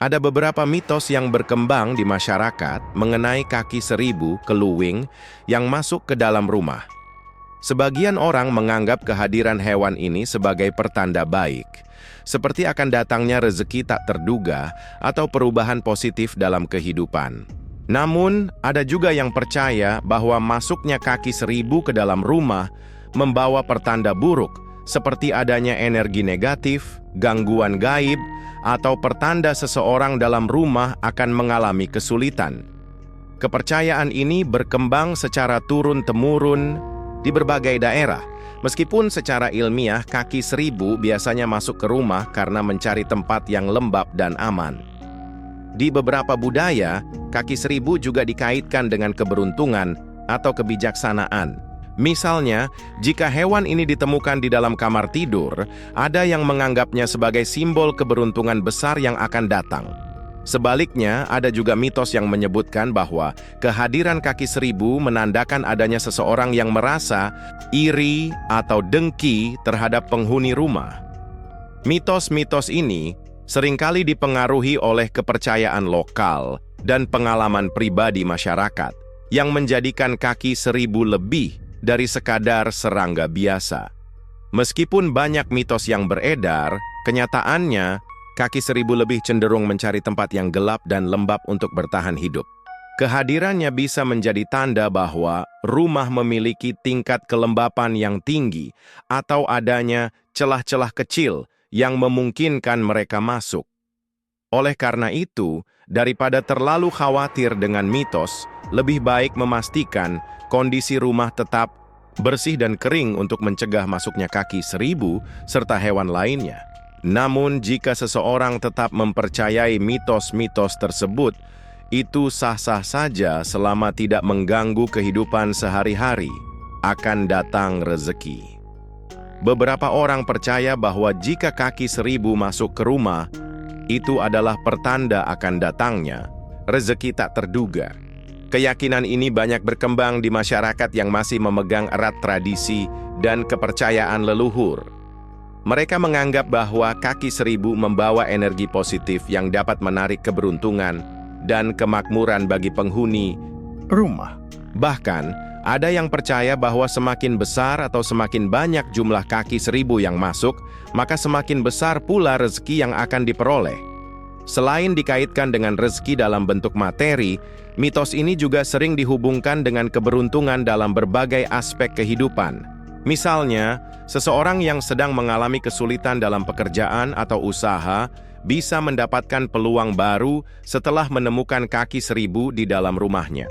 Ada beberapa mitos yang berkembang di masyarakat mengenai kaki seribu keluwing yang masuk ke dalam rumah. Sebagian orang menganggap kehadiran hewan ini sebagai pertanda baik, seperti akan datangnya rezeki tak terduga atau perubahan positif dalam kehidupan. Namun, ada juga yang percaya bahwa masuknya kaki seribu ke dalam rumah membawa pertanda buruk, seperti adanya energi negatif, gangguan gaib, atau pertanda seseorang dalam rumah akan mengalami kesulitan. Kepercayaan ini berkembang secara turun-temurun di berbagai daerah. Meskipun secara ilmiah kaki seribu biasanya masuk ke rumah karena mencari tempat yang lembab dan aman. Di beberapa budaya, kaki seribu juga dikaitkan dengan keberuntungan atau kebijaksanaan. Misalnya, jika hewan ini ditemukan di dalam kamar tidur, ada yang menganggapnya sebagai simbol keberuntungan besar yang akan datang. Sebaliknya, ada juga mitos yang menyebutkan bahwa kehadiran kaki seribu menandakan adanya seseorang yang merasa iri atau dengki terhadap penghuni rumah. Mitos-mitos ini seringkali dipengaruhi oleh kepercayaan lokal dan pengalaman pribadi masyarakat yang menjadikan kaki seribu lebih dari sekadar serangga biasa. Meskipun banyak mitos yang beredar, kenyataannya kaki seribu lebih cenderung mencari tempat yang gelap dan lembab untuk bertahan hidup. Kehadirannya bisa menjadi tanda bahwa rumah memiliki tingkat kelembapan yang tinggi atau adanya celah-celah kecil yang memungkinkan mereka masuk. Oleh karena itu, daripada terlalu khawatir dengan mitos, lebih baik memastikan kondisi rumah tetap bersih dan kering untuk mencegah masuknya kaki seribu serta hewan lainnya. Namun, jika seseorang tetap mempercayai mitos-mitos tersebut, itu sah-sah saja selama tidak mengganggu kehidupan sehari-hari. Akan datang rezeki. Beberapa orang percaya bahwa jika kaki seribu masuk ke rumah, itu adalah pertanda akan datangnya rezeki tak terduga. Keyakinan ini banyak berkembang di masyarakat yang masih memegang erat tradisi dan kepercayaan leluhur. Mereka menganggap bahwa kaki seribu membawa energi positif yang dapat menarik keberuntungan dan kemakmuran bagi penghuni rumah. Bahkan, ada yang percaya bahwa semakin besar atau semakin banyak jumlah kaki seribu yang masuk, maka semakin besar pula rezeki yang akan diperoleh. Selain dikaitkan dengan rezeki dalam bentuk materi, mitos ini juga sering dihubungkan dengan keberuntungan dalam berbagai aspek kehidupan. Misalnya, seseorang yang sedang mengalami kesulitan dalam pekerjaan atau usaha bisa mendapatkan peluang baru setelah menemukan kaki seribu di dalam rumahnya.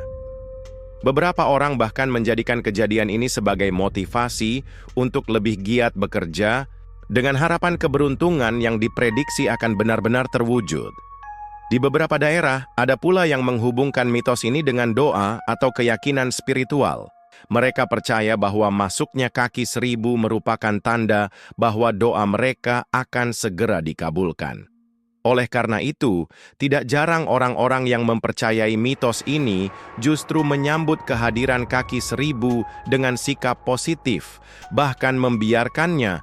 Beberapa orang bahkan menjadikan kejadian ini sebagai motivasi untuk lebih giat bekerja dengan harapan keberuntungan yang diprediksi akan benar-benar terwujud. Di beberapa daerah, ada pula yang menghubungkan mitos ini dengan doa atau keyakinan spiritual. Mereka percaya bahwa masuknya kaki seribu merupakan tanda bahwa doa mereka akan segera dikabulkan. Oleh karena itu, tidak jarang orang-orang yang mempercayai mitos ini justru menyambut kehadiran kaki seribu dengan sikap positif, bahkan membiarkannya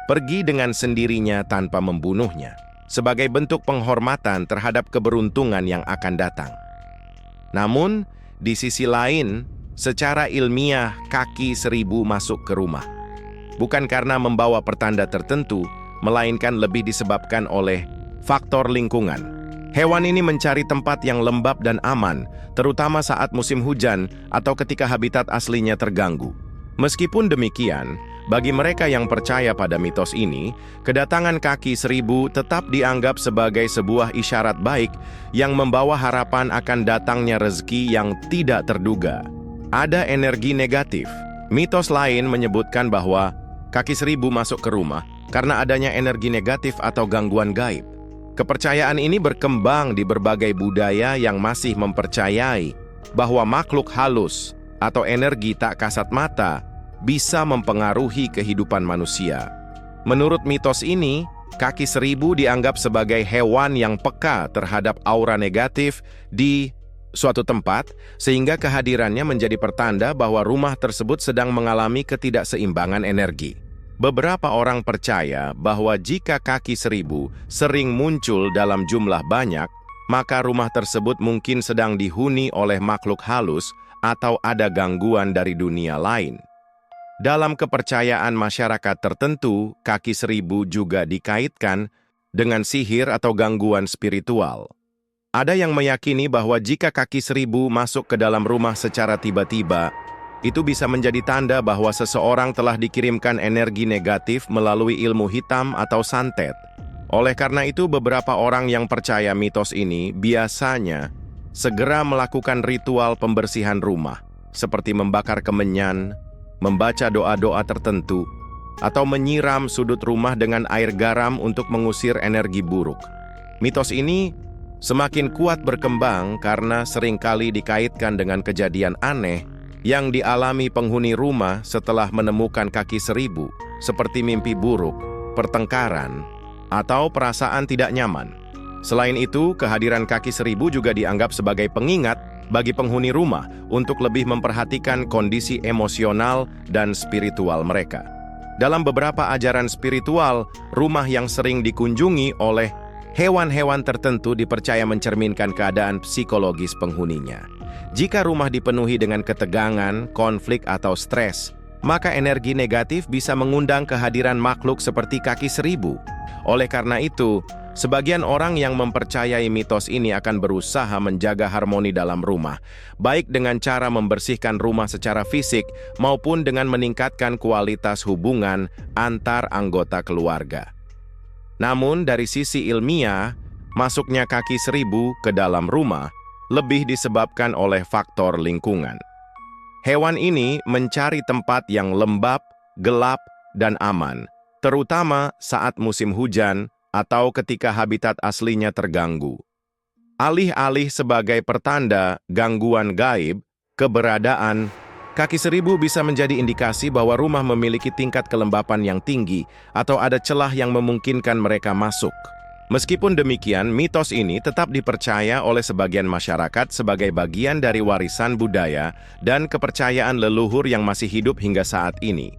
pergi dengan sendirinya tanpa membunuhnya, sebagai bentuk penghormatan terhadap keberuntungan yang akan datang. Namun, di sisi lain, secara ilmiah kaki seribu masuk ke rumah bukan karena membawa pertanda tertentu, melainkan lebih disebabkan oleh faktor lingkungan. Hewan ini mencari tempat yang lembab dan aman, terutama saat musim hujan atau ketika habitat aslinya terganggu. Meskipun demikian, bagi mereka yang percaya pada mitos ini, kedatangan kaki seribu tetap dianggap sebagai sebuah isyarat baik yang membawa harapan akan datangnya rezeki yang tidak terduga. Ada energi negatif. Mitos lain menyebutkan bahwa kaki seribu masuk ke rumah karena adanya energi negatif atau gangguan gaib. Kepercayaan ini berkembang di berbagai budaya yang masih mempercayai bahwa makhluk halus atau energi tak kasat mata bisa mempengaruhi kehidupan manusia. Menurut mitos ini, kaki seribu dianggap sebagai hewan yang peka terhadap aura negatif di suatu tempat, sehingga kehadirannya menjadi pertanda bahwa rumah tersebut sedang mengalami ketidakseimbangan energi. Beberapa orang percaya bahwa jika kaki seribu sering muncul dalam jumlah banyak, maka rumah tersebut mungkin sedang dihuni oleh makhluk halus atau ada gangguan dari dunia lain. Dalam kepercayaan masyarakat tertentu, kaki seribu juga dikaitkan dengan sihir atau gangguan spiritual. Ada yang meyakini bahwa jika kaki seribu masuk ke dalam rumah secara tiba-tiba, itu bisa menjadi tanda bahwa seseorang telah dikirimkan energi negatif melalui ilmu hitam atau santet. Oleh karena itu, beberapa orang yang percaya mitos ini biasanya segera melakukan ritual pembersihan rumah, seperti membakar kemenyan, membaca doa-doa tertentu, atau menyiram sudut rumah dengan air garam untuk mengusir energi buruk. Mitos ini semakin kuat berkembang karena seringkali dikaitkan dengan kejadian aneh yang dialami penghuni rumah setelah menemukan kaki seribu, seperti mimpi buruk, pertengkaran, atau perasaan tidak nyaman. Selain itu, kehadiran kaki seribu juga dianggap sebagai pengingat bagi penghuni rumah untuk lebih memperhatikan kondisi emosional dan spiritual mereka. Dalam beberapa ajaran spiritual, rumah yang sering dikunjungi oleh hewan-hewan tertentu dipercaya mencerminkan keadaan psikologis penghuninya. Jika rumah dipenuhi dengan ketegangan, konflik, atau stres, maka energi negatif bisa mengundang kehadiran makhluk seperti kaki seribu. Oleh karena itu, sebagian orang yang mempercayai mitos ini akan berusaha menjaga harmoni dalam rumah, baik dengan cara membersihkan rumah secara fisik maupun dengan meningkatkan kualitas hubungan antar anggota keluarga. Namun, dari sisi ilmiah, masuknya kaki seribu ke dalam rumah lebih disebabkan oleh faktor lingkungan. Hewan ini mencari tempat yang lembab, gelap, dan aman, terutama saat musim hujan atau ketika habitat aslinya terganggu. Alih-alih sebagai pertanda gangguan gaib, keberadaan kaki seribu bisa menjadi indikasi bahwa rumah memiliki tingkat kelembapan yang tinggi atau ada celah yang memungkinkan mereka masuk. Meskipun demikian, mitos ini tetap dipercaya oleh sebagian masyarakat sebagai bagian dari warisan budaya dan kepercayaan leluhur yang masih hidup hingga saat ini.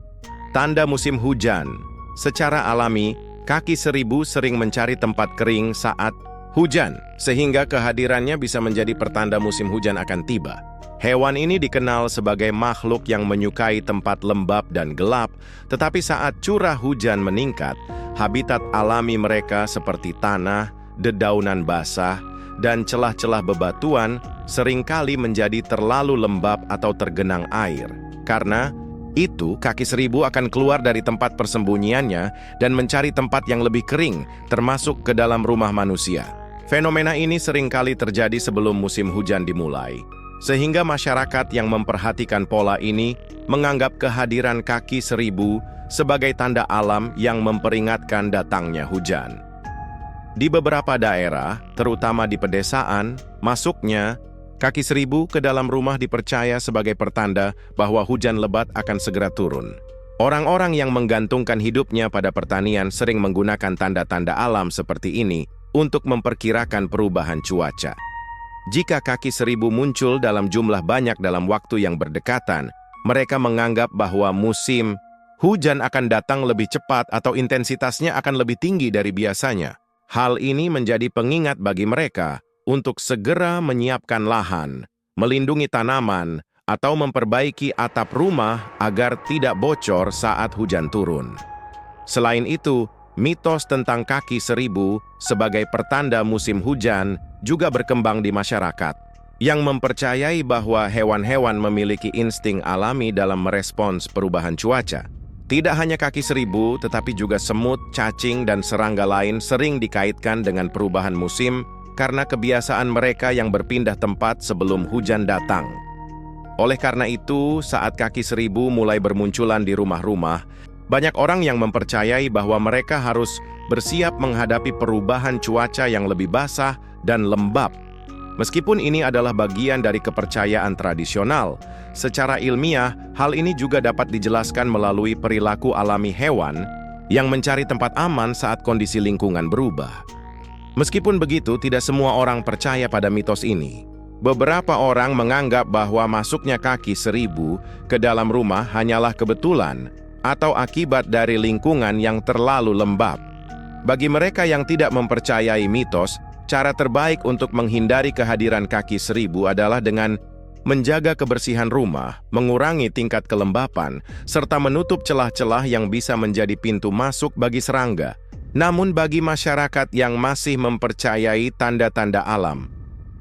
Tanda musim hujan. Secara alami, kaki seribu sering mencari tempat kering saat hujan, sehingga kehadirannya bisa menjadi pertanda musim hujan akan tiba. Hewan ini dikenal sebagai makhluk yang menyukai tempat lembab dan gelap, tetapi saat curah hujan meningkat, habitat alami mereka seperti tanah, dedaunan basah, dan celah-celah bebatuan seringkali menjadi terlalu lembab atau tergenang air. Karena itu, kaki seribu akan keluar dari tempat persembunyiannya dan mencari tempat yang lebih kering, termasuk ke dalam rumah manusia. Fenomena ini seringkali terjadi sebelum musim hujan dimulai, sehingga masyarakat yang memperhatikan pola ini menganggap kehadiran kaki seribu sebagai tanda alam yang memperingatkan datangnya hujan. Di beberapa daerah, terutama di pedesaan, masuknya kaki seribu ke dalam rumah dipercaya sebagai pertanda bahwa hujan lebat akan segera turun. Orang-orang yang menggantungkan hidupnya pada pertanian sering menggunakan tanda-tanda alam seperti ini untuk memperkirakan perubahan cuaca. Jika kaki seribu muncul dalam jumlah banyak dalam waktu yang berdekatan, mereka menganggap bahwa musim hujan akan datang lebih cepat atau intensitasnya akan lebih tinggi dari biasanya. Hal ini menjadi pengingat bagi mereka untuk segera menyiapkan lahan, melindungi tanaman, atau memperbaiki atap rumah agar tidak bocor saat hujan turun. Selain itu, mitos tentang kaki seribu sebagai pertanda musim hujan juga berkembang di masyarakat, yang mempercayai bahwa hewan-hewan memiliki insting alami dalam merespons perubahan cuaca. Tidak hanya kaki seribu, tetapi juga semut, cacing, dan serangga lain sering dikaitkan dengan perubahan musim karena kebiasaan mereka yang berpindah tempat sebelum hujan datang. Oleh karena itu, saat kaki seribu mulai bermunculan di rumah-rumah, banyak orang yang mempercayai bahwa mereka harus bersiap menghadapi perubahan cuaca yang lebih basah dan lembab. Meskipun ini adalah bagian dari kepercayaan tradisional, secara ilmiah, hal ini juga dapat dijelaskan melalui perilaku alami hewan yang mencari tempat aman saat kondisi lingkungan berubah. Meskipun begitu, tidak semua orang percaya pada mitos ini. Beberapa orang menganggap bahwa masuknya kaki seribu ke dalam rumah hanyalah kebetulan atau akibat dari lingkungan yang terlalu lembab. Bagi mereka yang tidak mempercayai mitos, cara terbaik untuk menghindari kehadiran kaki seribu adalah dengan menjaga kebersihan rumah, mengurangi tingkat kelembapan, serta menutup celah-celah yang bisa menjadi pintu masuk bagi serangga. Namun bagi masyarakat yang masih mempercayai tanda-tanda alam,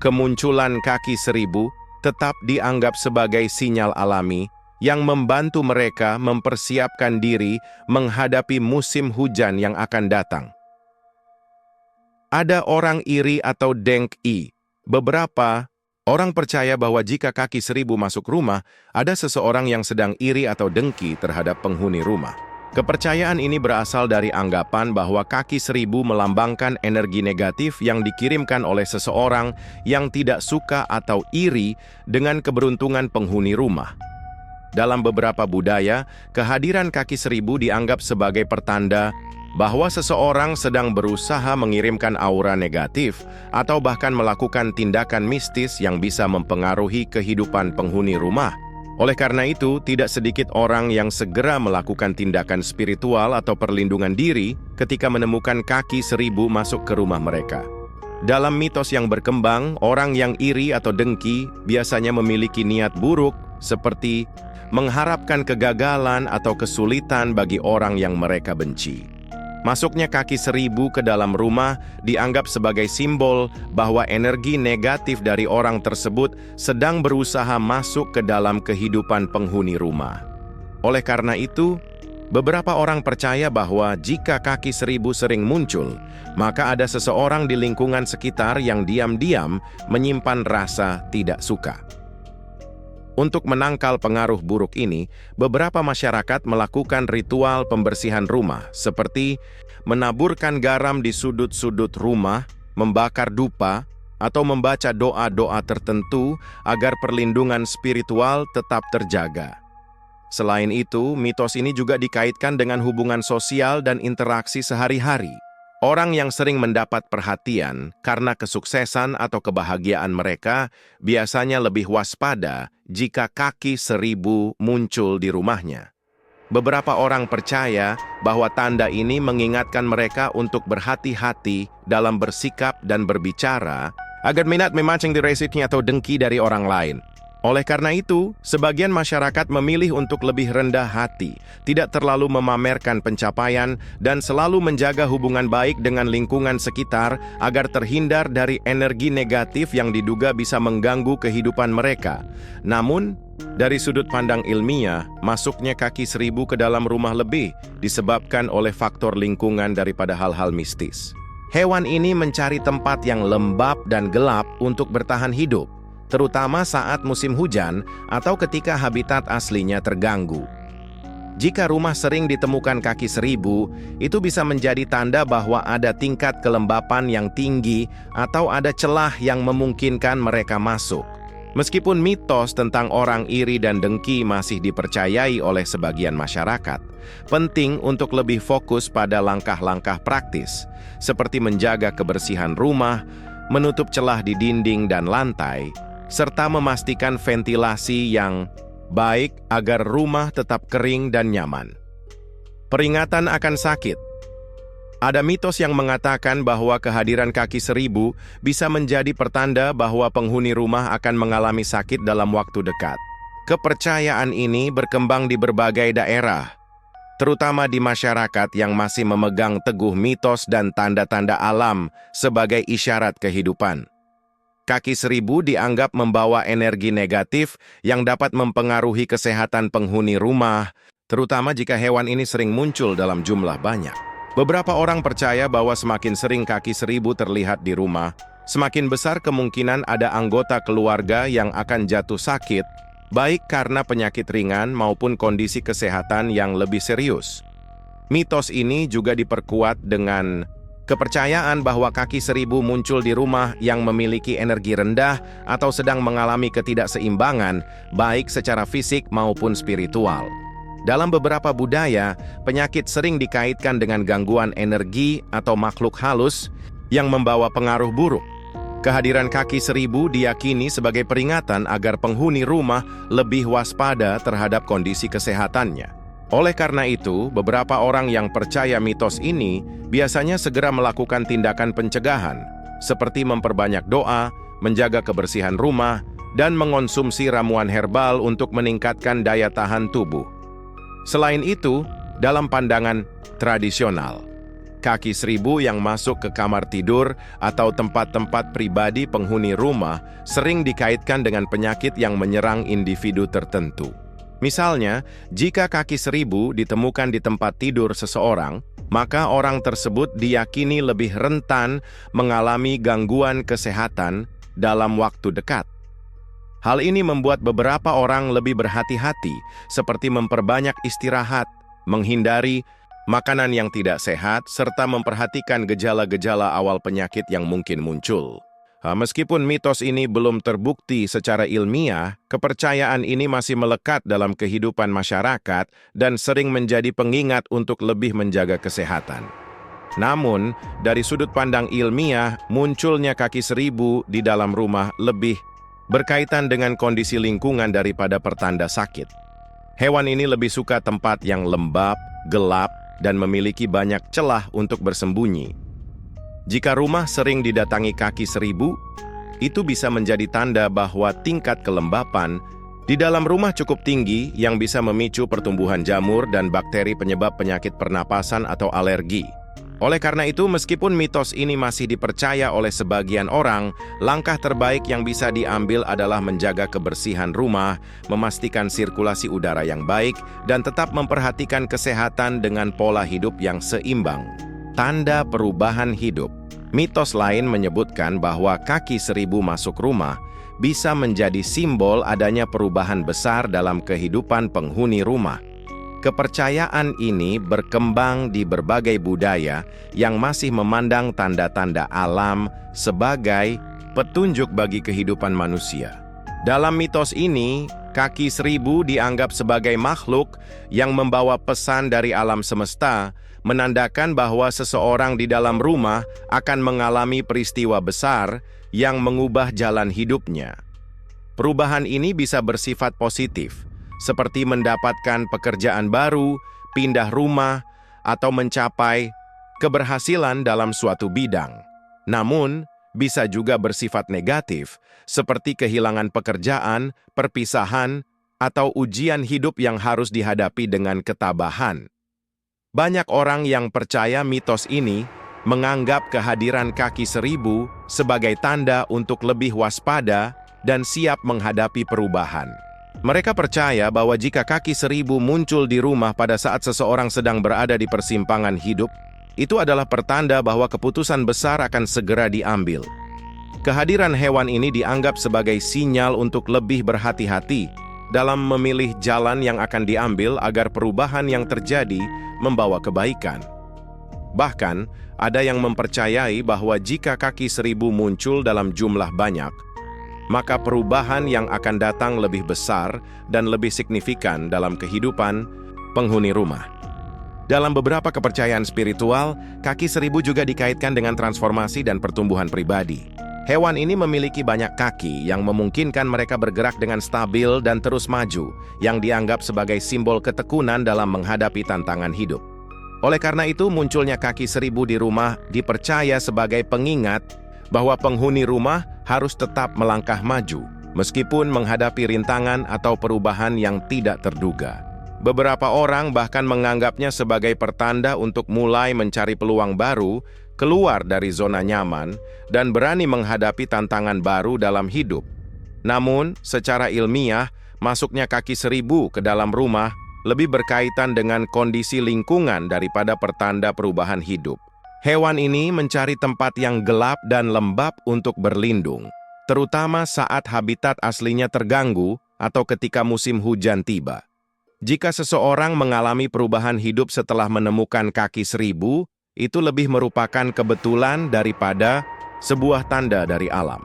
kemunculan kaki seribu tetap dianggap sebagai sinyal alami yang membantu mereka mempersiapkan diri menghadapi musim hujan yang akan datang. Ada orang iri atau dengki. Beberapa orang percaya bahwa jika kaki seribu masuk rumah, ada seseorang yang sedang iri atau dengki terhadap penghuni rumah. Kepercayaan ini berasal dari anggapan bahwa kaki seribu melambangkan energi negatif yang dikirimkan oleh seseorang yang tidak suka atau iri dengan keberuntungan penghuni rumah. Dalam beberapa budaya, kehadiran kaki seribu dianggap sebagai pertanda bahwa seseorang sedang berusaha mengirimkan aura negatif atau bahkan melakukan tindakan mistis yang bisa mempengaruhi kehidupan penghuni rumah. Oleh karena itu, tidak sedikit orang yang segera melakukan tindakan spiritual atau perlindungan diri ketika menemukan kaki seribu masuk ke rumah mereka. Dalam mitos yang berkembang, orang yang iri atau dengki biasanya memiliki niat buruk seperti mengharapkan kegagalan atau kesulitan bagi orang yang mereka benci. Masuknya kaki seribu ke dalam rumah dianggap sebagai simbol bahwa energi negatif dari orang tersebut sedang berusaha masuk ke dalam kehidupan penghuni rumah. Oleh karena itu, beberapa orang percaya bahwa jika kaki seribu sering muncul, maka ada seseorang di lingkungan sekitar yang diam-diam menyimpan rasa tidak suka. Untuk menangkal pengaruh buruk ini, beberapa masyarakat melakukan ritual pembersihan rumah, seperti menaburkan garam di sudut-sudut rumah, membakar dupa, atau membaca doa-doa tertentu agar perlindungan spiritual tetap terjaga. Selain itu, mitos ini juga dikaitkan dengan hubungan sosial dan interaksi sehari-hari. Orang yang sering mendapat perhatian karena kesuksesan atau kebahagiaan mereka biasanya lebih waspada jika kaki seribu muncul di rumahnya. Beberapa orang percaya bahwa tanda ini mengingatkan mereka untuk berhati-hati dalam bersikap dan berbicara agar minat memancing diresiknya atau dengki dari orang lain. Oleh karena itu, sebagian masyarakat memilih untuk lebih rendah hati, tidak terlalu memamerkan pencapaian, dan selalu menjaga hubungan baik dengan lingkungan sekitar agar terhindar dari energi negatif yang diduga bisa mengganggu kehidupan mereka. Namun, dari sudut pandang ilmiah, masuknya kaki seribu ke dalam rumah lebih disebabkan oleh faktor lingkungan daripada hal-hal mistis. Hewan ini mencari tempat yang lembab dan gelap untuk bertahan hidup, terutama saat musim hujan atau ketika habitat aslinya terganggu. Jika rumah sering ditemukan kaki seribu, itu bisa menjadi tanda bahwa ada tingkat kelembapan yang tinggi atau ada celah yang memungkinkan mereka masuk. Meskipun mitos tentang orang iri dan dengki masih dipercayai oleh sebagian masyarakat, penting untuk lebih fokus pada langkah-langkah praktis, seperti menjaga kebersihan rumah, menutup celah di dinding dan lantai, serta memastikan ventilasi yang baik agar rumah tetap kering dan nyaman. Peringatan akan sakit. Ada mitos yang mengatakan bahwa kehadiran kaki seribu bisa menjadi pertanda bahwa penghuni rumah akan mengalami sakit dalam waktu dekat. Kepercayaan ini berkembang di berbagai daerah, terutama di masyarakat yang masih memegang teguh mitos dan tanda-tanda alam sebagai isyarat kehidupan. Kaki seribu dianggap membawa energi negatif yang dapat mempengaruhi kesehatan penghuni rumah, terutama jika hewan ini sering muncul dalam jumlah banyak. Beberapa orang percaya bahwa semakin sering kaki seribu terlihat di rumah, semakin besar kemungkinan ada anggota keluarga yang akan jatuh sakit, baik karena penyakit ringan maupun kondisi kesehatan yang lebih serius. Mitos ini juga diperkuat dengan kepercayaan bahwa kaki seribu muncul di rumah yang memiliki energi rendah atau sedang mengalami ketidakseimbangan, baik secara fisik maupun spiritual. Dalam beberapa budaya, penyakit sering dikaitkan dengan gangguan energi atau makhluk halus yang membawa pengaruh buruk. Kehadiran kaki seribu diyakini sebagai peringatan agar penghuni rumah lebih waspada terhadap kondisi kesehatannya. Oleh karena itu, beberapa orang yang percaya mitos ini biasanya segera melakukan tindakan pencegahan, seperti memperbanyak doa, menjaga kebersihan rumah, dan mengonsumsi ramuan herbal untuk meningkatkan daya tahan tubuh. Selain itu, dalam pandangan tradisional, kaki seribu yang masuk ke kamar tidur atau tempat-tempat pribadi penghuni rumah sering dikaitkan dengan penyakit yang menyerang individu tertentu. Misalnya, jika kaki seribu ditemukan di tempat tidur seseorang, maka orang tersebut diyakini lebih rentan mengalami gangguan kesehatan dalam waktu dekat. Hal ini membuat beberapa orang lebih berhati-hati, seperti memperbanyak istirahat, menghindari makanan yang tidak sehat, serta memperhatikan gejala-gejala awal penyakit yang mungkin muncul. Meskipun mitos ini belum terbukti secara ilmiah, kepercayaan ini masih melekat dalam kehidupan masyarakat dan sering menjadi pengingat untuk lebih menjaga kesehatan. Namun, dari sudut pandang ilmiah, munculnya kaki seribu di dalam rumah lebih berkaitan dengan kondisi lingkungan daripada pertanda sakit. Hewan ini lebih suka tempat yang lembab, gelap, dan memiliki banyak celah untuk bersembunyi. Jika rumah sering didatangi kaki seribu, itu bisa menjadi tanda bahwa tingkat kelembapan di dalam rumah cukup tinggi yang bisa memicu pertumbuhan jamur dan bakteri penyebab penyakit pernapasan atau alergi. Oleh karena itu, meskipun mitos ini masih dipercaya oleh sebagian orang, langkah terbaik yang bisa diambil adalah menjaga kebersihan rumah, memastikan sirkulasi udara yang baik, dan tetap memperhatikan kesehatan dengan pola hidup yang seimbang. Tanda perubahan hidup. Mitos lain menyebutkan bahwa kaki seribu masuk rumah bisa menjadi simbol adanya perubahan besar dalam kehidupan penghuni rumah. Kepercayaan ini berkembang di berbagai budaya yang masih memandang tanda-tanda alam sebagai petunjuk bagi kehidupan manusia. Dalam mitos ini, kaki seribu dianggap sebagai makhluk yang membawa pesan dari alam semesta, menandakan bahwa seseorang di dalam rumah akan mengalami peristiwa besar yang mengubah jalan hidupnya. Perubahan ini bisa bersifat positif, seperti mendapatkan pekerjaan baru, pindah rumah, atau mencapai keberhasilan dalam suatu bidang. Namun, bisa juga bersifat negatif, seperti kehilangan pekerjaan, perpisahan, atau ujian hidup yang harus dihadapi dengan ketabahan. Banyak orang yang percaya mitos ini menganggap kehadiran kaki seribu sebagai tanda untuk lebih waspada dan siap menghadapi perubahan. Mereka percaya bahwa jika kaki seribu muncul di rumah pada saat seseorang sedang berada di persimpangan hidup, itu adalah pertanda bahwa keputusan besar akan segera diambil. Kehadiran hewan ini dianggap sebagai sinyal untuk lebih berhati-hati dalam memilih jalan yang akan diambil agar perubahan yang terjadi membawa kebaikan. Bahkan, ada yang mempercayai bahwa jika kaki seribu muncul dalam jumlah banyak, maka perubahan yang akan datang lebih besar dan lebih signifikan dalam kehidupan penghuni rumah. Dalam beberapa kepercayaan spiritual, kaki seribu juga dikaitkan dengan transformasi dan pertumbuhan pribadi. Hewan ini memiliki banyak kaki yang memungkinkan mereka bergerak dengan stabil dan terus maju, yang dianggap sebagai simbol ketekunan dalam menghadapi tantangan hidup. Oleh karena itu, munculnya kaki seribu di rumah dipercaya sebagai pengingat bahwa penghuni rumah harus tetap melangkah maju, meskipun menghadapi rintangan atau perubahan yang tidak terduga. Beberapa orang bahkan menganggapnya sebagai pertanda untuk mulai mencari peluang baru, keluar dari zona nyaman, dan berani menghadapi tantangan baru dalam hidup. Namun, secara ilmiah, masuknya kaki seribu ke dalam rumah lebih berkaitan dengan kondisi lingkungan daripada pertanda perubahan hidup. Hewan ini mencari tempat yang gelap dan lembab untuk berlindung, terutama saat habitat aslinya terganggu atau ketika musim hujan tiba. Jika seseorang mengalami perubahan hidup setelah menemukan kaki seribu, itu lebih merupakan kebetulan daripada sebuah tanda dari alam.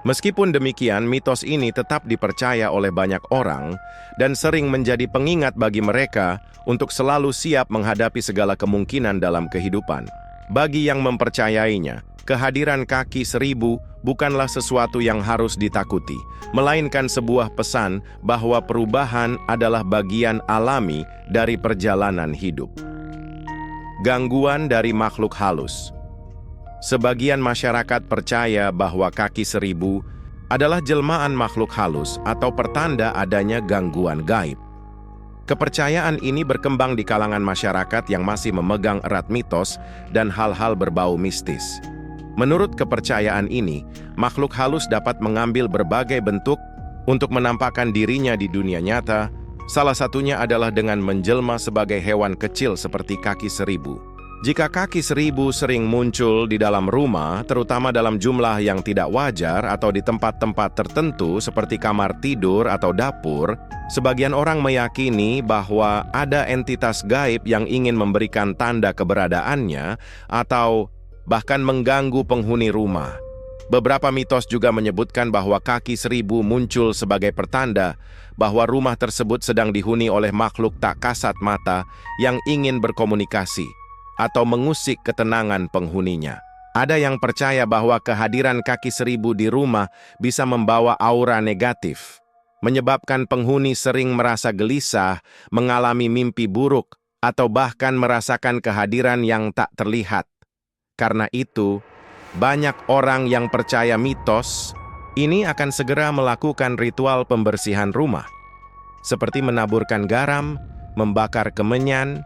Meskipun demikian, mitos ini tetap dipercaya oleh banyak orang dan sering menjadi pengingat bagi mereka untuk selalu siap menghadapi segala kemungkinan dalam kehidupan. Bagi yang mempercayainya, kehadiran kaki seribu bukanlah sesuatu yang harus ditakuti, melainkan sebuah pesan bahwa perubahan adalah bagian alami dari perjalanan hidup. Gangguan dari makhluk halus. Sebagian masyarakat percaya bahwa kaki seribu adalah jelmaan makhluk halus atau pertanda adanya gangguan gaib. Kepercayaan ini berkembang di kalangan masyarakat yang masih memegang erat mitos dan hal-hal berbau mistis. Menurut kepercayaan ini, makhluk halus dapat mengambil berbagai bentuk untuk menampakkan dirinya di dunia nyata. Salah satunya adalah dengan menjelma sebagai hewan kecil seperti kaki seribu. Jika kaki seribu sering muncul di dalam rumah, terutama dalam jumlah yang tidak wajar atau di tempat-tempat tertentu seperti kamar tidur atau dapur, sebagian orang meyakini bahwa ada entitas gaib yang ingin memberikan tanda keberadaannya atau bahkan mengganggu penghuni rumah. Beberapa mitos juga menyebutkan bahwa kaki seribu muncul sebagai pertanda bahwa rumah tersebut sedang dihuni oleh makhluk tak kasat mata yang ingin berkomunikasi atau mengusik ketenangan penghuninya. Ada yang percaya bahwa kehadiran kaki seribu di rumah bisa membawa aura negatif, menyebabkan penghuni sering merasa gelisah, mengalami mimpi buruk, atau bahkan merasakan kehadiran yang tak terlihat. Karena itu, banyak orang yang percaya mitos ini akan segera melakukan ritual pembersihan rumah, seperti menaburkan garam, membakar kemenyan,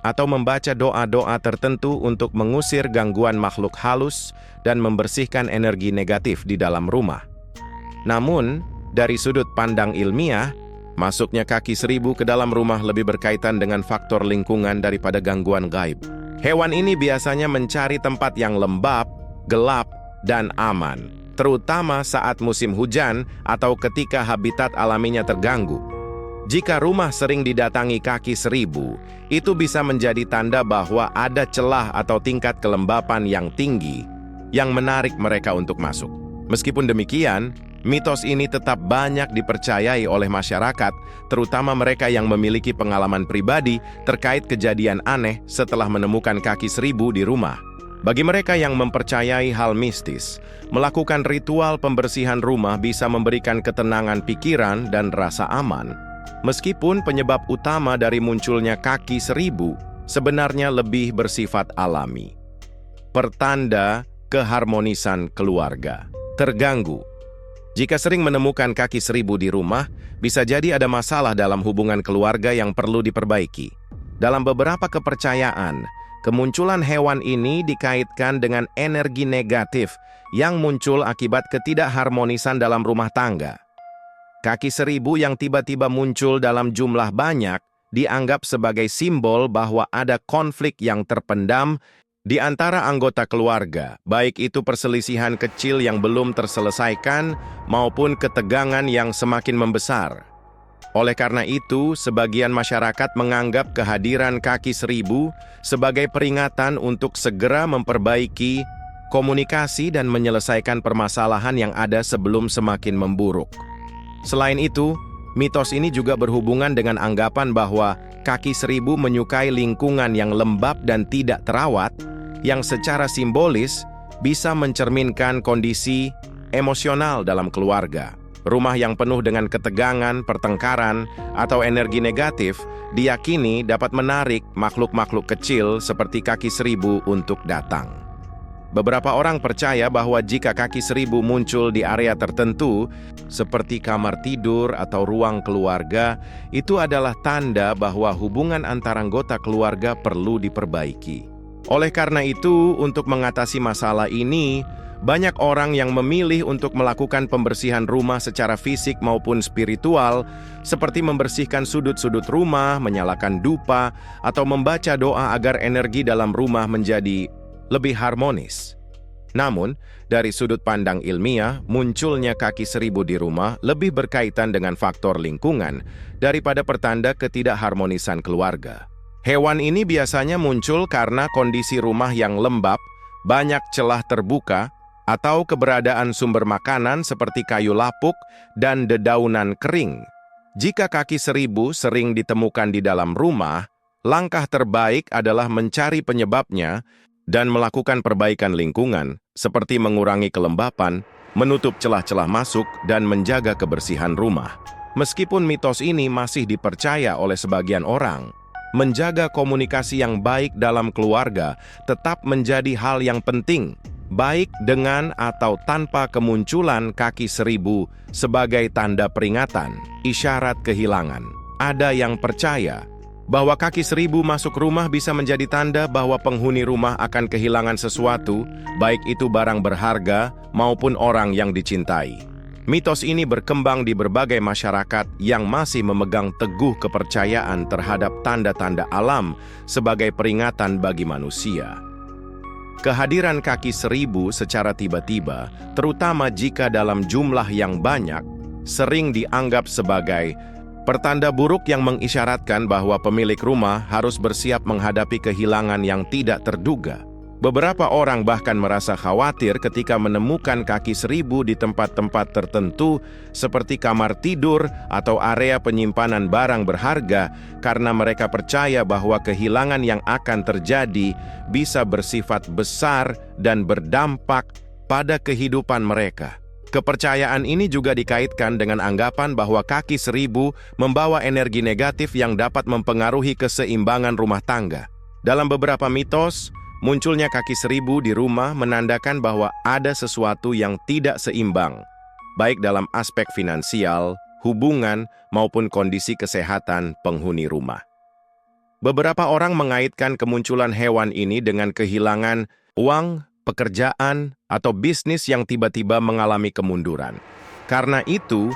atau membaca doa-doa tertentu untuk mengusir gangguan makhluk halus dan membersihkan energi negatif di dalam rumah. Namun, dari sudut pandang ilmiah, masuknya kaki seribu ke dalam rumah lebih berkaitan dengan faktor lingkungan daripada gangguan gaib. Hewan ini biasanya mencari tempat yang lembab, gelap, dan aman, terutama saat musim hujan atau ketika habitat alaminya terganggu. Jika rumah sering didatangi kaki seribu, itu bisa menjadi tanda bahwa ada celah atau tingkat kelembapan yang tinggi yang menarik mereka untuk masuk. Meskipun demikian, mitos ini tetap banyak dipercayai oleh masyarakat, terutama mereka yang memiliki pengalaman pribadi terkait kejadian aneh setelah menemukan kaki seribu di rumah. Bagi mereka yang mempercayai hal mistis, melakukan ritual pembersihan rumah bisa memberikan ketenangan pikiran dan rasa aman. Meskipun penyebab utama dari munculnya kaki seribu sebenarnya lebih bersifat alami. Pertanda keharmonisan keluarga terganggu. Jika sering menemukan kaki seribu di rumah, bisa jadi ada masalah dalam hubungan keluarga yang perlu diperbaiki. Dalam beberapa kepercayaan, kemunculan hewan ini dikaitkan dengan energi negatif yang muncul akibat ketidakharmonisan dalam rumah tangga. Kaki seribu yang tiba-tiba muncul dalam jumlah banyak dianggap sebagai simbol bahwa ada konflik yang terpendam di antara anggota keluarga, baik itu perselisihan kecil yang belum terselesaikan maupun ketegangan yang semakin membesar. Oleh karena itu, sebagian masyarakat menganggap kehadiran kaki seribu sebagai peringatan untuk segera memperbaiki komunikasi dan menyelesaikan permasalahan yang ada sebelum semakin memburuk. Selain itu, mitos ini juga berhubungan dengan anggapan bahwa kaki seribu menyukai lingkungan yang lembab dan tidak terawat, yang secara simbolis bisa mencerminkan kondisi emosional dalam keluarga. Rumah yang penuh dengan ketegangan, pertengkaran, atau energi negatif diyakini dapat menarik makhluk-makhluk kecil seperti kaki seribu untuk datang. Beberapa orang percaya bahwa jika kaki seribu muncul di area tertentu, seperti kamar tidur atau ruang keluarga, itu adalah tanda bahwa hubungan antara anggota keluarga perlu diperbaiki. Oleh karena itu, untuk mengatasi masalah ini, banyak orang yang memilih untuk melakukan pembersihan rumah secara fisik maupun spiritual, seperti membersihkan sudut-sudut rumah, menyalakan dupa, atau membaca doa agar energi dalam rumah menjadi lebih harmonis. Namun, dari sudut pandang ilmiah, munculnya kaki seribu di rumah lebih berkaitan dengan faktor lingkungan daripada pertanda ketidakharmonisan keluarga. Hewan ini biasanya muncul karena kondisi rumah yang lembab, banyak celah terbuka, atau keberadaan sumber makanan seperti kayu lapuk dan dedaunan kering. Jika kaki seribu sering ditemukan di dalam rumah, langkah terbaik adalah mencari penyebabnya dan melakukan perbaikan lingkungan, seperti mengurangi kelembapan, menutup celah-celah masuk, dan menjaga kebersihan rumah. Meskipun mitos ini masih dipercaya oleh sebagian orang, menjaga komunikasi yang baik dalam keluarga tetap menjadi hal yang penting, baik dengan atau tanpa kemunculan kaki seribu sebagai tanda peringatan, isyarat kehilangan. Ada yang percaya bahwa kaki seribu masuk rumah bisa menjadi tanda bahwa penghuni rumah akan kehilangan sesuatu, baik itu barang berharga maupun orang yang dicintai. Mitos ini berkembang di berbagai masyarakat yang masih memegang teguh kepercayaan terhadap tanda-tanda alam sebagai peringatan bagi manusia. Kehadiran kaki seribu secara tiba-tiba, terutama jika dalam jumlah yang banyak, sering dianggap sebagai pertanda buruk yang mengisyaratkan bahwa pemilik rumah harus bersiap menghadapi kehilangan yang tidak terduga. Beberapa orang bahkan merasa khawatir ketika menemukan kaki seribu di tempat-tempat tertentu seperti kamar tidur atau area penyimpanan barang berharga karena mereka percaya bahwa kehilangan yang akan terjadi bisa bersifat besar dan berdampak pada kehidupan mereka. Kepercayaan ini juga dikaitkan dengan anggapan bahwa kaki seribu membawa energi negatif yang dapat mempengaruhi keseimbangan rumah tangga. Dalam beberapa mitos, munculnya kaki seribu di rumah menandakan bahwa ada sesuatu yang tidak seimbang, baik dalam aspek finansial, hubungan, maupun kondisi kesehatan penghuni rumah. Beberapa orang mengaitkan kemunculan hewan ini dengan kehilangan uang, pekerjaan, atau bisnis yang tiba-tiba mengalami kemunduran. Karena itu,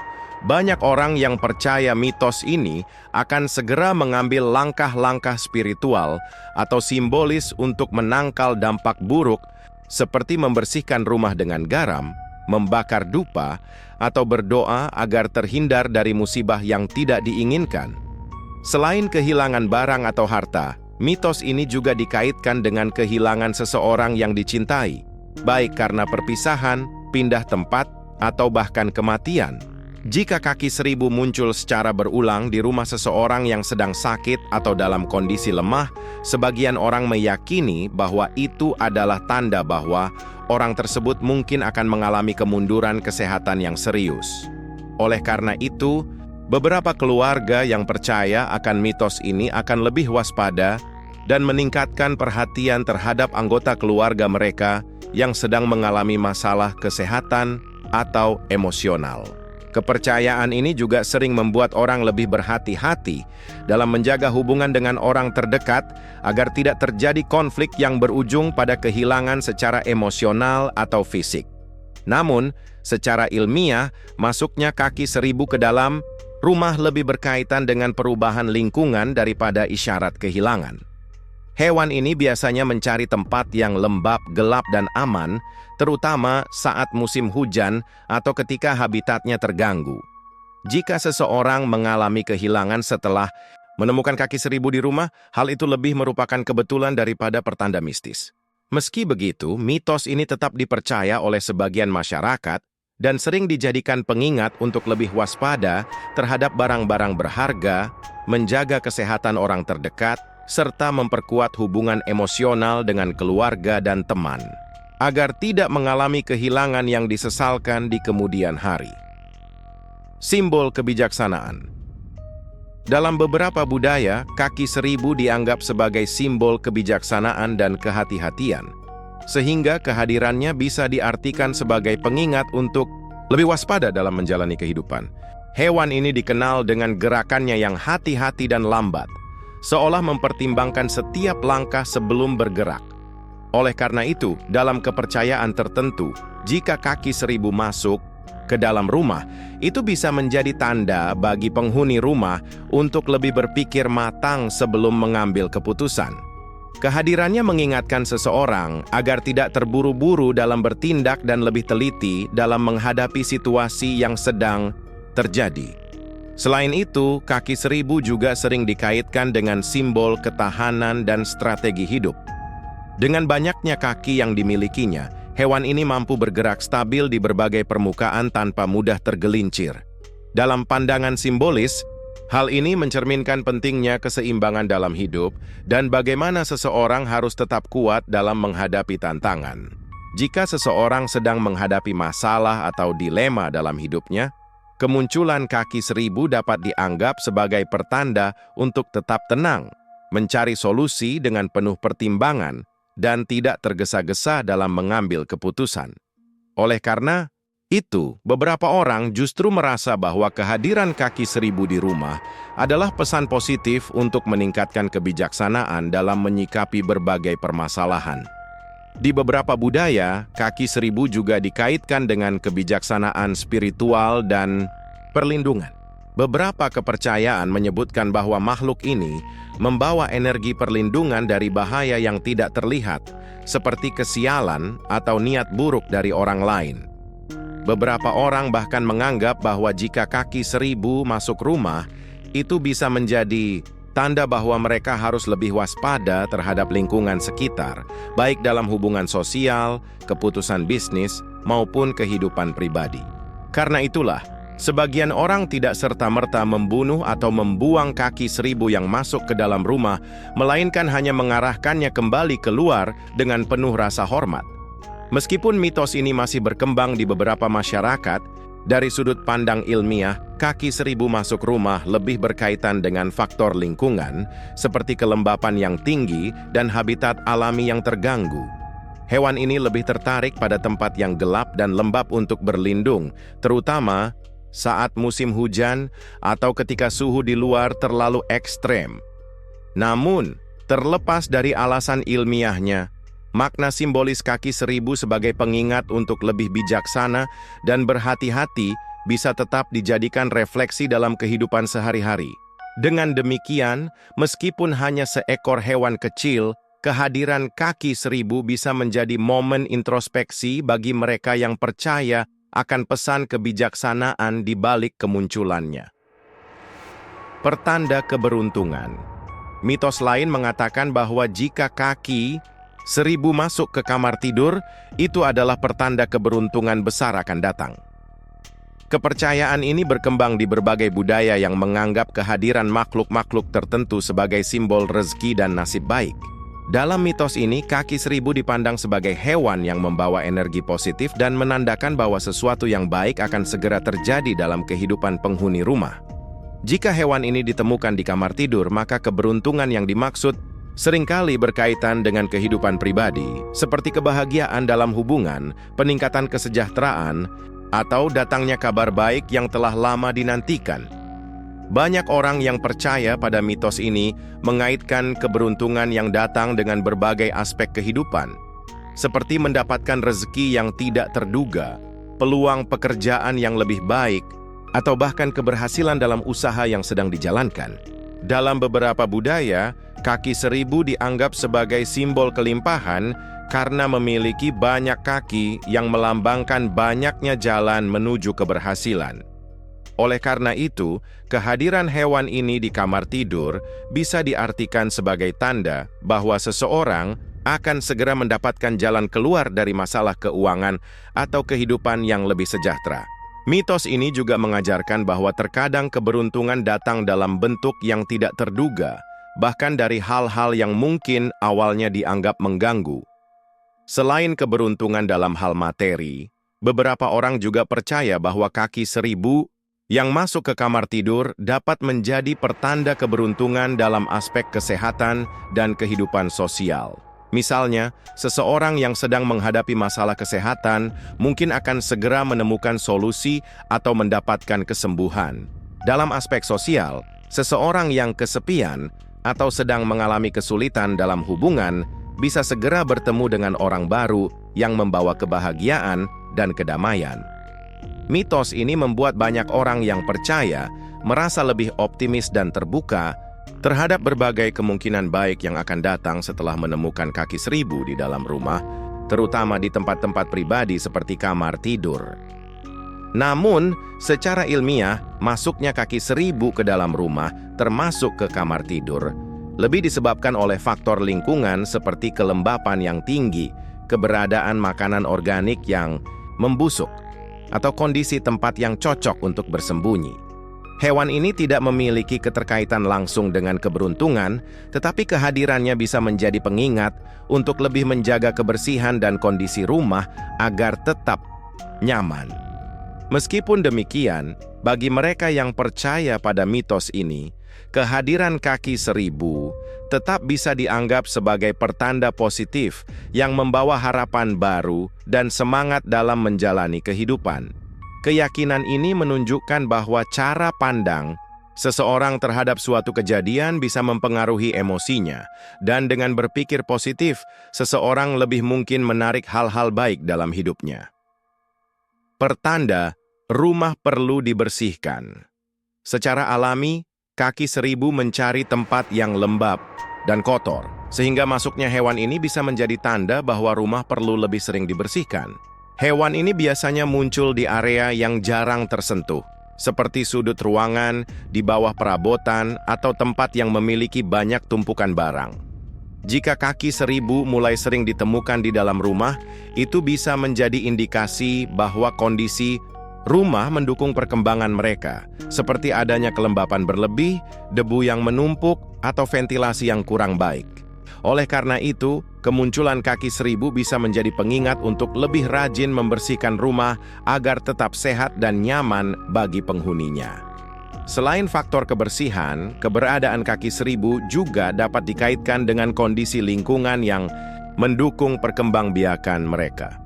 banyak orang yang percaya mitos ini akan segera mengambil langkah-langkah spiritual atau simbolis untuk menangkal dampak buruk seperti membersihkan rumah dengan garam, membakar dupa, atau berdoa agar terhindar dari musibah yang tidak diinginkan. Selain kehilangan barang atau harta, mitos ini juga dikaitkan dengan kehilangan seseorang yang dicintai, baik karena perpisahan, pindah tempat, atau bahkan kematian. Jika kaki seribu muncul secara berulang di rumah seseorang yang sedang sakit atau dalam kondisi lemah, sebagian orang meyakini bahwa itu adalah tanda bahwa orang tersebut mungkin akan mengalami kemunduran kesehatan yang serius. Oleh karena itu, beberapa keluarga yang percaya akan mitos ini akan lebih waspada dan meningkatkan perhatian terhadap anggota keluarga mereka yang sedang mengalami masalah kesehatan atau emosional. Kepercayaan ini juga sering membuat orang lebih berhati-hati dalam menjaga hubungan dengan orang terdekat agar tidak terjadi konflik yang berujung pada kehilangan secara emosional atau fisik. Namun, secara ilmiah, masuknya kaki seribu ke dalam rumah lebih berkaitan dengan perubahan lingkungan daripada isyarat kehilangan. Hewan ini biasanya mencari tempat yang lembab, gelap, dan aman, terutama saat musim hujan atau ketika habitatnya terganggu. Jika seseorang mengalami kehilangan setelah menemukan kaki seribu di rumah, hal itu lebih merupakan kebetulan daripada pertanda mistis. Meski begitu, mitos ini tetap dipercaya oleh sebagian masyarakat dan sering dijadikan pengingat untuk lebih waspada terhadap barang-barang berharga, menjaga kesehatan orang terdekat, serta memperkuat hubungan emosional dengan keluarga dan teman, agar tidak mengalami kehilangan yang disesalkan di kemudian hari. Simbol kebijaksanaan. Dalam beberapa budaya, kaki seribu dianggap sebagai simbol kebijaksanaan dan kehati-hatian, sehingga kehadirannya bisa diartikan sebagai pengingat untuk lebih waspada dalam menjalani kehidupan. Hewan ini dikenal dengan gerakannya yang hati-hati dan lambat, seolah mempertimbangkan setiap langkah sebelum bergerak. Oleh karena itu, dalam kepercayaan tertentu, jika kaki seribu masuk ke dalam rumah, itu bisa menjadi tanda bagi penghuni rumah untuk lebih berpikir matang sebelum mengambil keputusan. Kehadirannya mengingatkan seseorang agar tidak terburu-buru dalam bertindak dan lebih teliti dalam menghadapi situasi yang sedang terjadi. Selain itu, kaki seribu juga sering dikaitkan dengan simbol ketahanan dan strategi hidup. Dengan banyaknya kaki yang dimilikinya, hewan ini mampu bergerak stabil di berbagai permukaan tanpa mudah tergelincir. Dalam pandangan simbolis, Hal ini mencerminkan pentingnya keseimbangan dalam hidup dan bagaimana seseorang harus tetap kuat dalam menghadapi tantangan. Jika seseorang sedang menghadapi masalah atau dilema dalam hidupnya, kemunculan kaki seribu dapat dianggap sebagai pertanda untuk tetap tenang, mencari solusi dengan penuh pertimbangan, dan tidak tergesa-gesa dalam mengambil keputusan. Oleh karena itu, beberapa orang justru merasa bahwa kehadiran kaki seribu di rumah adalah pesan positif untuk meningkatkan kebijaksanaan dalam menyikapi berbagai permasalahan. Di beberapa budaya, kaki seribu juga dikaitkan dengan kebijaksanaan spiritual dan perlindungan. Beberapa kepercayaan menyebutkan bahwa makhluk ini membawa energi perlindungan dari bahaya yang tidak terlihat, seperti kesialan atau niat buruk dari orang lain. Beberapa orang bahkan menganggap bahwa jika kaki seribu masuk rumah, itu bisa menjadi tanda bahwa mereka harus lebih waspada terhadap lingkungan sekitar, baik dalam hubungan sosial, keputusan bisnis, maupun kehidupan pribadi. Karena itulah, sebagian orang tidak serta-merta membunuh atau membuang kaki seribu yang masuk ke dalam rumah, melainkan hanya mengarahkannya kembali keluar dengan penuh rasa hormat. Meskipun mitos ini masih berkembang di beberapa masyarakat, dari sudut pandang ilmiah, kaki seribu masuk rumah lebih berkaitan dengan faktor lingkungan, seperti kelembapan yang tinggi dan habitat alami yang terganggu. Hewan ini lebih tertarik pada tempat yang gelap dan lembab untuk berlindung, terutama saat musim hujan atau ketika suhu di luar terlalu ekstrem. Namun, terlepas dari alasan ilmiahnya, makna simbolis kaki seribu sebagai pengingat untuk lebih bijaksana dan berhati-hati bisa tetap dijadikan refleksi dalam kehidupan sehari-hari. Dengan demikian, meskipun hanya seekor hewan kecil, kehadiran kaki seribu bisa menjadi momen introspeksi bagi mereka yang percaya akan pesan kebijaksanaan di balik kemunculannya. Pertanda keberuntungan. Mitos lain mengatakan bahwa jika kaki seribu masuk ke kamar tidur, itu adalah pertanda keberuntungan besar akan datang. Kepercayaan ini berkembang di berbagai budaya yang menganggap kehadiran makhluk-makhluk tertentu sebagai simbol rezeki dan nasib baik. Dalam mitos ini, kaki seribu dipandang sebagai hewan yang membawa energi positif dan menandakan bahwa sesuatu yang baik akan segera terjadi dalam kehidupan penghuni rumah. Jika hewan ini ditemukan di kamar tidur, maka keberuntungan yang dimaksud seringkali berkaitan dengan kehidupan pribadi, seperti kebahagiaan dalam hubungan, peningkatan kesejahteraan, atau datangnya kabar baik yang telah lama dinantikan. Banyak orang yang percaya pada mitos ini mengaitkan keberuntungan yang datang dengan berbagai aspek kehidupan, seperti mendapatkan rezeki yang tidak terduga, peluang pekerjaan yang lebih baik, atau bahkan keberhasilan dalam usaha yang sedang dijalankan. Dalam beberapa budaya, kaki seribu dianggap sebagai simbol kelimpahan karena memiliki banyak kaki yang melambangkan banyaknya jalan menuju keberhasilan. Oleh karena itu, kehadiran hewan ini di kamar tidur bisa diartikan sebagai tanda bahwa seseorang akan segera mendapatkan jalan keluar dari masalah keuangan atau kehidupan yang lebih sejahtera. Mitos ini juga mengajarkan bahwa terkadang keberuntungan datang dalam bentuk yang tidak terduga, bahkan dari hal-hal yang mungkin awalnya dianggap mengganggu. Selain keberuntungan dalam hal materi, beberapa orang juga percaya bahwa kaki seribu yang masuk ke kamar tidur dapat menjadi pertanda keberuntungan dalam aspek kesehatan dan kehidupan sosial. Misalnya, seseorang yang sedang menghadapi masalah kesehatan mungkin akan segera menemukan solusi atau mendapatkan kesembuhan. Dalam aspek sosial, seseorang yang kesepian atau sedang mengalami kesulitan dalam hubungan bisa segera bertemu dengan orang baru yang membawa kebahagiaan dan kedamaian. Mitos ini membuat banyak orang yang percaya merasa lebih optimis dan terbuka terhadap berbagai kemungkinan baik yang akan datang setelah menemukan kaki seribu di dalam rumah, terutama di tempat-tempat pribadi seperti kamar tidur. Namun, secara ilmiah, masuknya kaki seribu ke dalam rumah, termasuk ke kamar tidur, lebih disebabkan oleh faktor lingkungan seperti kelembapan yang tinggi, keberadaan makanan organik yang membusuk, atau kondisi tempat yang cocok untuk bersembunyi. Hewan ini tidak memiliki keterkaitan langsung dengan keberuntungan, tetapi kehadirannya bisa menjadi pengingat untuk lebih menjaga kebersihan dan kondisi rumah agar tetap nyaman. Meskipun demikian, bagi mereka yang percaya pada mitos ini, kehadiran kaki seribu tetap bisa dianggap sebagai pertanda positif yang membawa harapan baru dan semangat dalam menjalani kehidupan. Keyakinan ini menunjukkan bahwa cara pandang seseorang terhadap suatu kejadian bisa mempengaruhi emosinya, dan dengan berpikir positif, seseorang lebih mungkin menarik hal-hal baik dalam hidupnya. Pertanda, rumah perlu dibersihkan. Secara alami, kaki seribu mencari tempat yang lembab dan kotor, sehingga masuknya hewan ini bisa menjadi tanda bahwa rumah perlu lebih sering dibersihkan. Hewan ini biasanya muncul di area yang jarang tersentuh, seperti sudut ruangan, di bawah perabotan, atau tempat yang memiliki banyak tumpukan barang. Jika kaki seribu mulai sering ditemukan di dalam rumah, itu bisa menjadi indikasi bahwa kondisi rumah mendukung perkembangan mereka, seperti adanya kelembapan berlebih, debu yang menumpuk, atau ventilasi yang kurang baik. Oleh karena itu, kemunculan kaki seribu bisa menjadi pengingat untuk lebih rajin membersihkan rumah agar tetap sehat dan nyaman bagi penghuninya. Selain faktor kebersihan, keberadaan kaki seribu juga dapat dikaitkan dengan kondisi lingkungan yang mendukung perkembangbiakan mereka.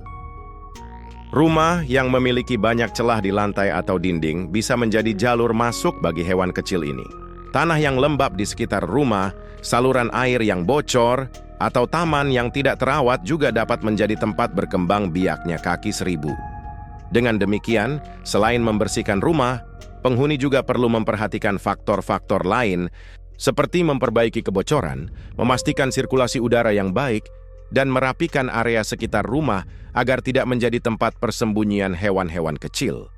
Rumah yang memiliki banyak celah di lantai atau dinding bisa menjadi jalur masuk bagi hewan kecil ini. Tanah yang lembab di sekitar rumah, saluran air yang bocor, atau taman yang tidak terawat juga dapat menjadi tempat berkembang biaknya kaki seribu. Dengan demikian, selain membersihkan rumah, penghuni juga perlu memperhatikan faktor-faktor lain seperti memperbaiki kebocoran, memastikan sirkulasi udara yang baik, dan merapikan area sekitar rumah agar tidak menjadi tempat persembunyian hewan-hewan kecil.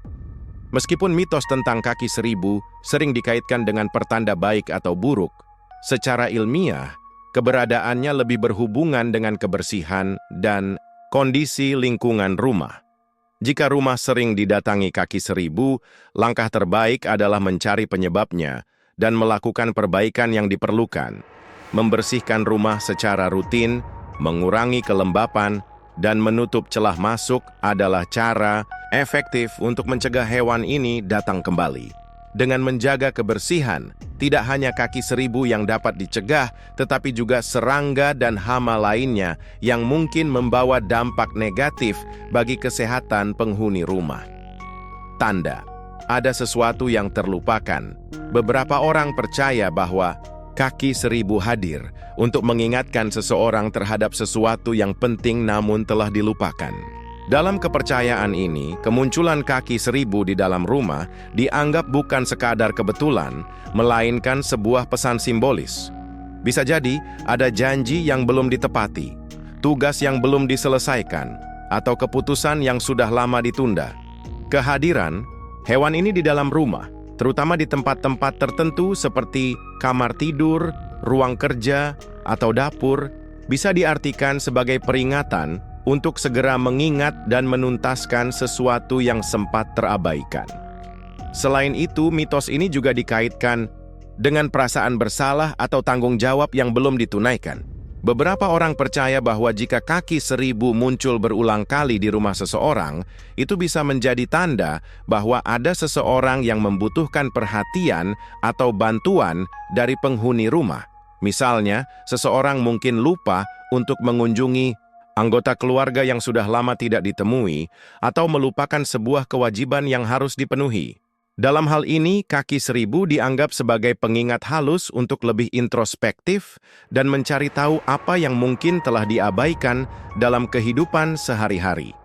Meskipun mitos tentang kaki seribu sering dikaitkan dengan pertanda baik atau buruk, secara ilmiah, keberadaannya lebih berhubungan dengan kebersihan dan kondisi lingkungan rumah. Jika rumah sering didatangi kaki seribu, langkah terbaik adalah mencari penyebabnya dan melakukan perbaikan yang diperlukan. Membersihkan rumah secara rutin, mengurangi kelembapan, dan menutup celah masuk adalah cara efektif untuk mencegah hewan ini datang kembali. Dengan menjaga kebersihan, tidak hanya kaki seribu yang dapat dicegah, tetapi juga serangga dan hama lainnya yang mungkin membawa dampak negatif bagi kesehatan penghuni rumah. Tanda, ada sesuatu yang terlupakan. Beberapa orang percaya bahwa kaki seribu hadir untuk mengingatkan seseorang terhadap sesuatu yang penting namun telah dilupakan. Dalam kepercayaan ini, kemunculan kaki seribu di dalam rumah dianggap bukan sekadar kebetulan, melainkan sebuah pesan simbolis. Bisa jadi ada janji yang belum ditepati, tugas yang belum diselesaikan, atau keputusan yang sudah lama ditunda. Kehadiran hewan ini di dalam rumah, terutama di tempat-tempat tertentu seperti kamar tidur, ruang kerja, atau dapur, bisa diartikan sebagai peringatan untuk segera mengingat dan menuntaskan sesuatu yang sempat terabaikan. Selain itu, mitos ini juga dikaitkan dengan perasaan bersalah atau tanggung jawab yang belum ditunaikan. Beberapa orang percaya bahwa jika kaki seribu muncul berulang kali di rumah seseorang, itu bisa menjadi tanda bahwa ada seseorang yang membutuhkan perhatian atau bantuan dari penghuni rumah. Misalnya, seseorang mungkin lupa untuk mengunjungi anggota keluarga yang sudah lama tidak ditemui, atau melupakan sebuah kewajiban yang harus dipenuhi. Dalam hal ini, kaki seribu dianggap sebagai pengingat halus untuk lebih introspektif dan mencari tahu apa yang mungkin telah diabaikan dalam kehidupan sehari-hari.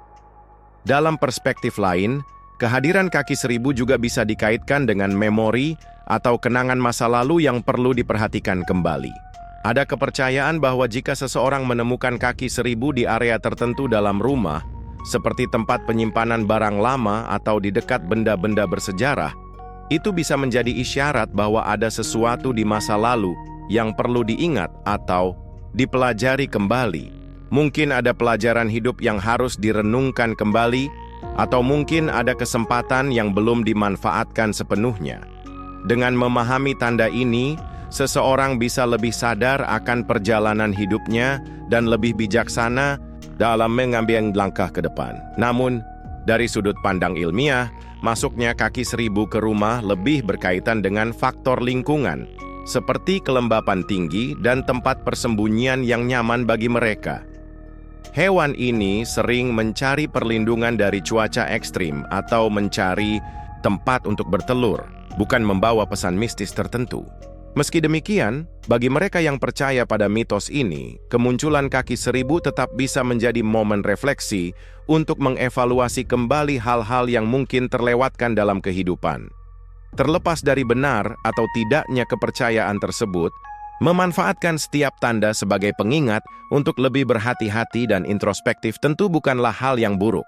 Dalam perspektif lain, kehadiran kaki seribu juga bisa dikaitkan dengan memori atau kenangan masa lalu yang perlu diperhatikan kembali. Ada kepercayaan bahwa jika seseorang menemukan kaki seribu di area tertentu dalam rumah, seperti tempat penyimpanan barang lama atau di dekat benda-benda bersejarah, itu bisa menjadi isyarat bahwa ada sesuatu di masa lalu yang perlu diingat atau dipelajari kembali. Mungkin ada pelajaran hidup yang harus direnungkan kembali, atau mungkin ada kesempatan yang belum dimanfaatkan sepenuhnya. Dengan memahami tanda ini, seseorang bisa lebih sadar akan perjalanan hidupnya dan lebih bijaksana dalam mengambil langkah ke depan. Namun, dari sudut pandang ilmiah, masuknya kaki seribu ke rumah lebih berkaitan dengan faktor lingkungan, seperti kelembapan tinggi dan tempat persembunyian yang nyaman bagi mereka. Hewan ini sering mencari perlindungan dari cuaca ekstrim atau mencari tempat untuk bertelur, bukan membawa pesan mistis tertentu. Meski demikian, bagi mereka yang percaya pada mitos ini, kemunculan kaki seribu tetap bisa menjadi momen refleksi untuk mengevaluasi kembali hal-hal yang mungkin terlewatkan dalam kehidupan. Terlepas dari benar atau tidaknya kepercayaan tersebut, memanfaatkan setiap tanda sebagai pengingat untuk lebih berhati-hati dan introspektif tentu bukanlah hal yang buruk.